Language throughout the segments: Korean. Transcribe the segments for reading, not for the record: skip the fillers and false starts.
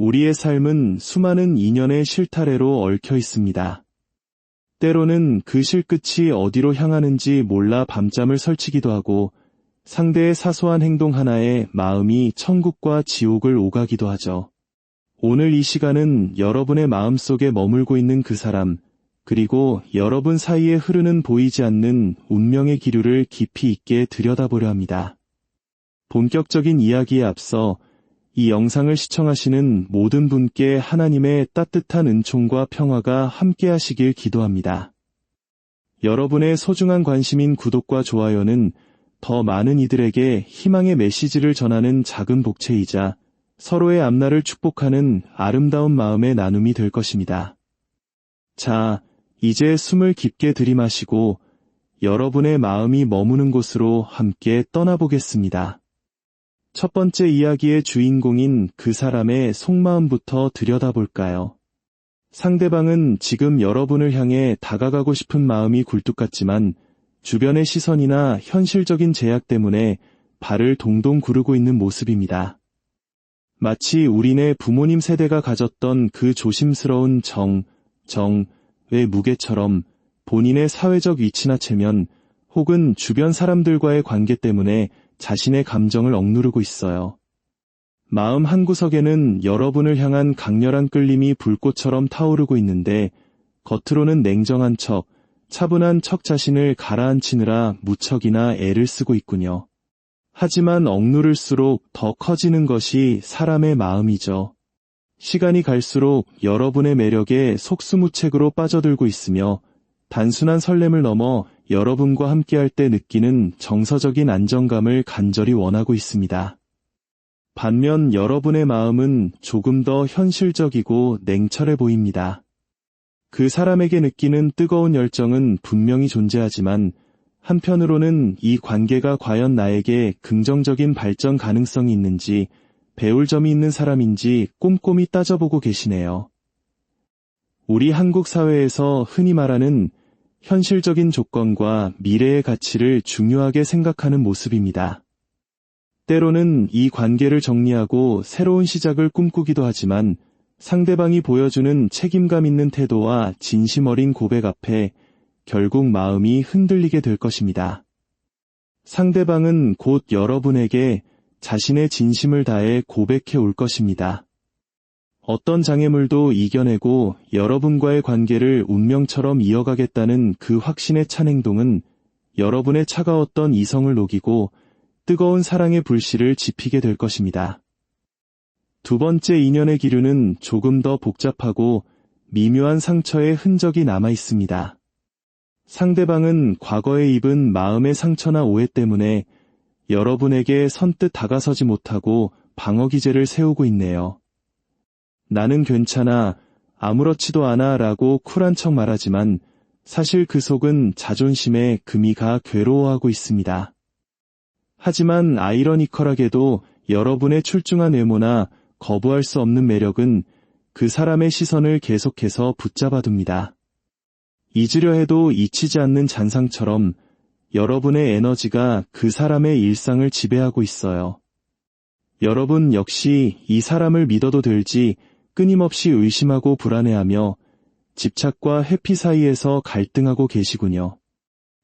우리의 삶은 수많은 인연의 실타래로 얽혀 있습니다. 때로는 그 실끝이 어디로 향하는지 몰라 밤잠을 설치기도 하고 상대의 사소한 행동 하나에 마음이 천국과 지옥을 오가기도 하죠. 오늘 이 시간은 여러분의 마음속에 머물고 있는 그 사람, 그리고 여러분 사이에 흐르는 보이지 않는 운명의 기류를 깊이 있게 들여다보려 합니다. 본격적인 이야기에 앞서 이 영상을 시청하시는 모든 분께 하나님의 따뜻한 은총과 평화가 함께하시길 기도합니다. 여러분의 소중한 관심인 구독과 좋아요는 더 많은 이들에게 희망의 메시지를 전하는 작은 복채이자 서로의 앞날을 축복하는 아름다운 마음의 나눔이 될 것입니다. 자, 이제 숨을 깊게 들이마시고 여러분의 마음이 머무는 곳으로 함께 떠나보겠습니다. 첫 번째 이야기의 주인공인 그 사람의 속마음부터 들여다볼까요? 상대방은 지금 여러분을 향해 다가가고 싶은 마음이 굴뚝 같지만 주변의 시선이나 현실적인 제약 때문에 발을 동동 구르고 있는 모습입니다. 마치 우리네 부모님 세대가 가졌던 그 조심스러운 정의 무게처럼 본인의 사회적 위치나 체면 혹은 주변 사람들과의 관계 때문에 자신의 감정을 억누르고 있어요. 마음 한구석에는 여러분을 향한 강렬한 끌림이 불꽃처럼 타오르고 있는데 겉으로는 냉정한 척, 차분한 척 자신을 가라앉히느라 무척이나 애를 쓰고 있군요. 하지만 억누를수록 더 커지는 것이 사람의 마음이죠. 시간이 갈수록 여러분의 매력에 속수무책으로 빠져들고 있으며 단순한 설렘을 넘어 여러분과 함께할 때 느끼는 정서적인 안정감을 간절히 원하고 있습니다. 반면 여러분의 마음은 조금 더 현실적이고 냉철해 보입니다. 그 사람에게 느끼는 뜨거운 열정은 분명히 존재하지만 한편으로는 이 관계가 과연 나에게 긍정적인 발전 가능성이 있는지 배울 점이 있는 사람인지 꼼꼼히 따져보고 계시네요. 우리 한국 사회에서 흔히 말하는 현실적인 조건과 미래의 가치를 중요하게 생각하는 모습입니다. 때로는 이 관계를 정리하고 새로운 시작을 꿈꾸기도 하지만 상대방이 보여주는 책임감 있는 태도와 진심 어린 고백 앞에 결국 마음이 흔들리게 될 것입니다. 상대방은 곧 여러분에게 자신의 진심을 다해 고백해 올 것입니다. 어떤 장애물도 이겨내고 여러분과의 관계를 운명처럼 이어가겠다는 그 확신에 찬 행동은 여러분의 차가웠던 이성을 녹이고 뜨거운 사랑의 불씨를 지피게 될 것입니다. 두 번째 인연의 기류는 조금 더 복잡하고 미묘한 상처의 흔적이 남아 있습니다. 상대방은 과거에 입은 마음의 상처나 오해 때문에 여러분에게 선뜻 다가서지 못하고 방어 기제를 세우고 있네요. 나는 괜찮아, 아무렇지도 않아 라고 쿨한 척 말하지만 사실 그 속은 자존심에 금이 가 괴로워하고 있습니다. 하지만 아이러니컬하게도 여러분의 출중한 외모나 거부할 수 없는 매력은 그 사람의 시선을 계속해서 붙잡아둡니다. 잊으려 해도 잊히지 않는 잔상처럼 여러분의 에너지가 그 사람의 일상을 지배하고 있어요. 여러분 역시 이 사람을 믿어도 될지 끊임없이 의심하고 불안해하며 집착과 회피 사이에서 갈등하고 계시군요.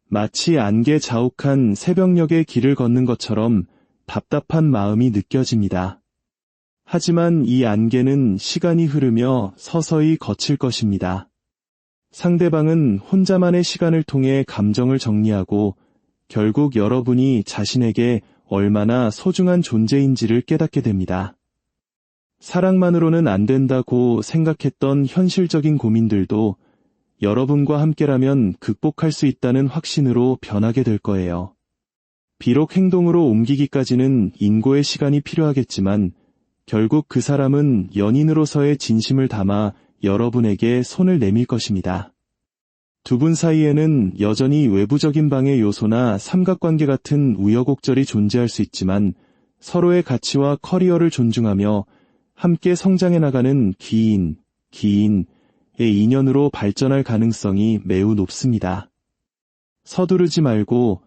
마치 안개 자욱한 새벽녘의 길을 걷는 것처럼 답답한 마음이 느껴집니다. 하지만 이 안개는 시간이 흐르며 서서히 거칠 것입니다. 상대방은 혼자만의 시간을 통해 감정을 정리하고 결국 여러분이 자신에게 얼마나 소중한 존재인지를 깨닫게 됩니다. 사랑만으로는 안 된다고 생각했던 현실적인 고민들도 여러분과 함께라면 극복할 수 있다는 확신으로 변하게 될 거예요. 비록 행동으로 옮기기까지는 인고의 시간이 필요하겠지만 결국 그 사람은 연인으로서의 진심을 담아 여러분에게 손을 내밀 것입니다. 두 분 사이에는 여전히 외부적인 방해 요소나 삼각관계 같은 우여곡절이 존재할 수 있지만 서로의 가치와 커리어를 존중하며 함께 성장해 나가는 기인의 인연으로 발전할 가능성이 매우 높습니다. 서두르지 말고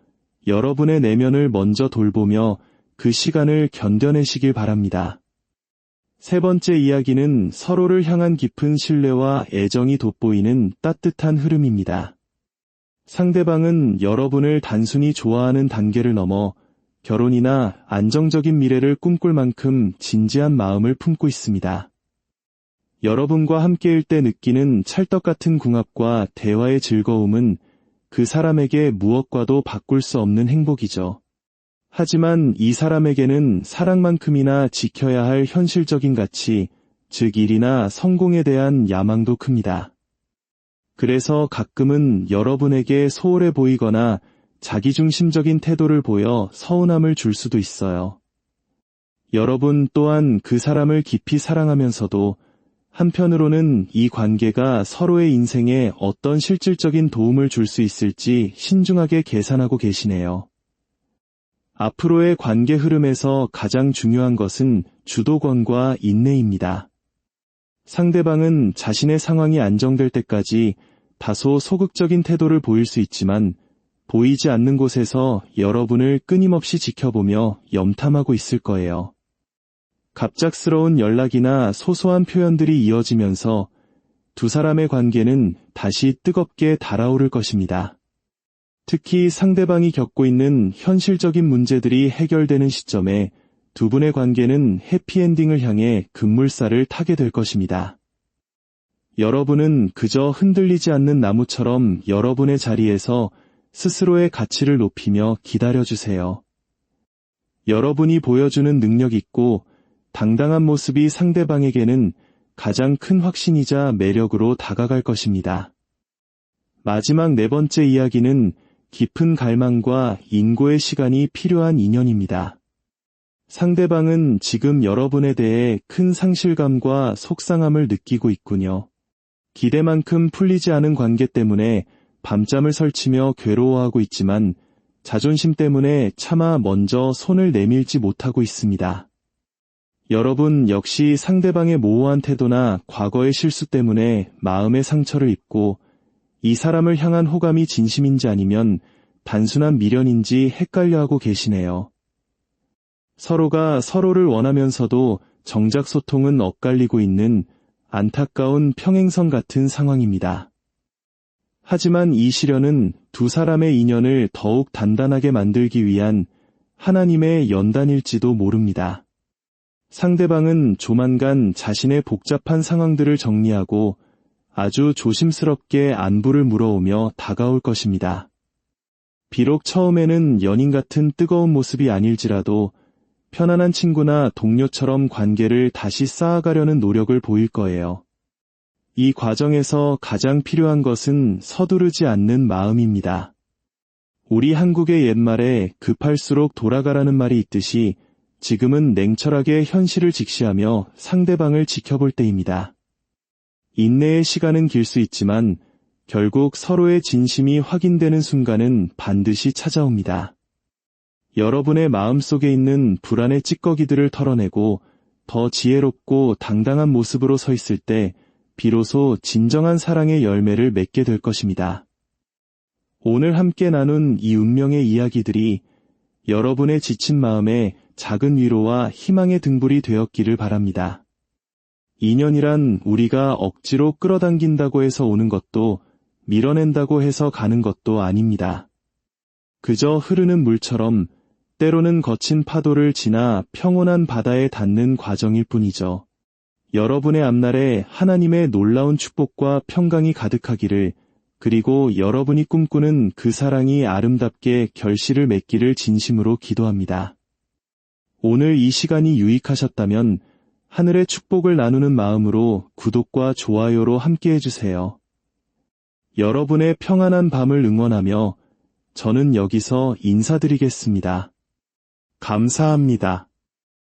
여러분의 내면을 먼저 돌보며 그 시간을 견뎌내시길 바랍니다. 세 번째 이야기는 서로를 향한 깊은 신뢰와 애정이 돋보이는 따뜻한 흐름입니다. 상대방은 여러분을 단순히 좋아하는 단계를 넘어 결혼이나 안정적인 미래를 꿈꿀 만큼 진지한 마음을 품고 있습니다. 여러분과 함께일 때 느끼는 찰떡 같은 궁합과 대화의 즐거움은 그 사람에게 무엇과도 바꿀 수 없는 행복이죠. 하지만 이 사람에게는 사랑만큼이나 지켜야 할 현실적인 가치, 즉 일이나 성공에 대한 야망도 큽니다. 그래서 가끔은 여러분에게 소홀해 보이거나 자기중심적인 태도를 보여 서운함을 줄 수도 있어요. 여러분 또한 그 사람을 깊이 사랑하면서도 한편으로는 이 관계가 서로의 인생에 어떤 실질적인 도움을 줄 수 있을지 신중하게 계산하고 계시네요. 앞으로의 관계 흐름에서 가장 중요한 것은 주도권과 인내입니다. 상대방은 자신의 상황이 안정될 때까지 다소 소극적인 태도를 보일 수 있지만 보이지 않는 곳에서 여러분을 끊임없이 지켜보며 염탐하고 있을 거예요. 갑작스러운 연락이나 소소한 표현들이 이어지면서 두 사람의 관계는 다시 뜨겁게 달아오를 것입니다. 특히 상대방이 겪고 있는 현실적인 문제들이 해결되는 시점에 두 분의 관계는 해피엔딩을 향해 급물살을 타게 될 것입니다. 여러분은 그저 흔들리지 않는 나무처럼 여러분의 자리에서 스스로의 가치를 높이며 기다려주세요. 여러분이 보여주는 능력 있고 당당한 모습이 상대방에게는 가장 큰 확신이자 매력으로 다가갈 것입니다. 마지막 네 번째 이야기는 깊은 갈망과 인고의 시간이 필요한 인연입니다. 상대방은 지금 여러분에 대해 큰 상실감과 속상함을 느끼고 있군요. 기대만큼 풀리지 않은 관계 때문에 밤잠을 설치며 괴로워하고 있지만 자존심 때문에 차마 먼저 손을 내밀지 못하고 있습니다. 여러분 역시 상대방의 모호한 태도나 과거의 실수 때문에 마음의 상처를 입고 이 사람을 향한 호감이 진심인지 아니면 단순한 미련인지 헷갈려하고 계시네요. 서로가 서로를 원하면서도 정작 소통은 엇갈리고 있는 안타까운 평행선 같은 상황입니다. 하지만 이 시련은 두 사람의 인연을 더욱 단단하게 만들기 위한 하나님의 연단일지도 모릅니다. 상대방은 조만간 자신의 복잡한 상황들을 정리하고 아주 조심스럽게 안부를 물어오며 다가올 것입니다. 비록 처음에는 연인 같은 뜨거운 모습이 아닐지라도 편안한 친구나 동료처럼 관계를 다시 쌓아가려는 노력을 보일 거예요. 이 과정에서 가장 필요한 것은 서두르지 않는 마음입니다. 우리 한국의 옛말에 급할수록 돌아가라는 말이 있듯이 지금은 냉철하게 현실을 직시하며 상대방을 지켜볼 때입니다. 인내의 시간은 길 수 있지만 결국 서로의 진심이 확인되는 순간은 반드시 찾아옵니다. 여러분의 마음속에 있는 불안의 찌꺼기들을 털어내고 더 지혜롭고 당당한 모습으로 서 있을 때 비로소 진정한 사랑의 열매를 맺게 될 것입니다. 오늘 함께 나눈 이 운명의 이야기들이 여러분의 지친 마음에 작은 위로와 희망의 등불이 되었기를 바랍니다. 인연이란 우리가 억지로 끌어당긴다고 해서 오는 것도 밀어낸다고 해서 가는 것도 아닙니다. 그저 흐르는 물처럼 때로는 거친 파도를 지나 평온한 바다에 닿는 과정일 뿐이죠. 여러분의 앞날에 하나님의 놀라운 축복과 평강이 가득하기를, 그리고 여러분이 꿈꾸는 그 사랑이 아름답게 결실을 맺기를 진심으로 기도합니다. 오늘 이 시간이 유익하셨다면 하늘의 축복을 나누는 마음으로 구독과 좋아요로 함께 해주세요. 여러분의 평안한 밤을 응원하며 저는 여기서 인사드리겠습니다. 감사합니다.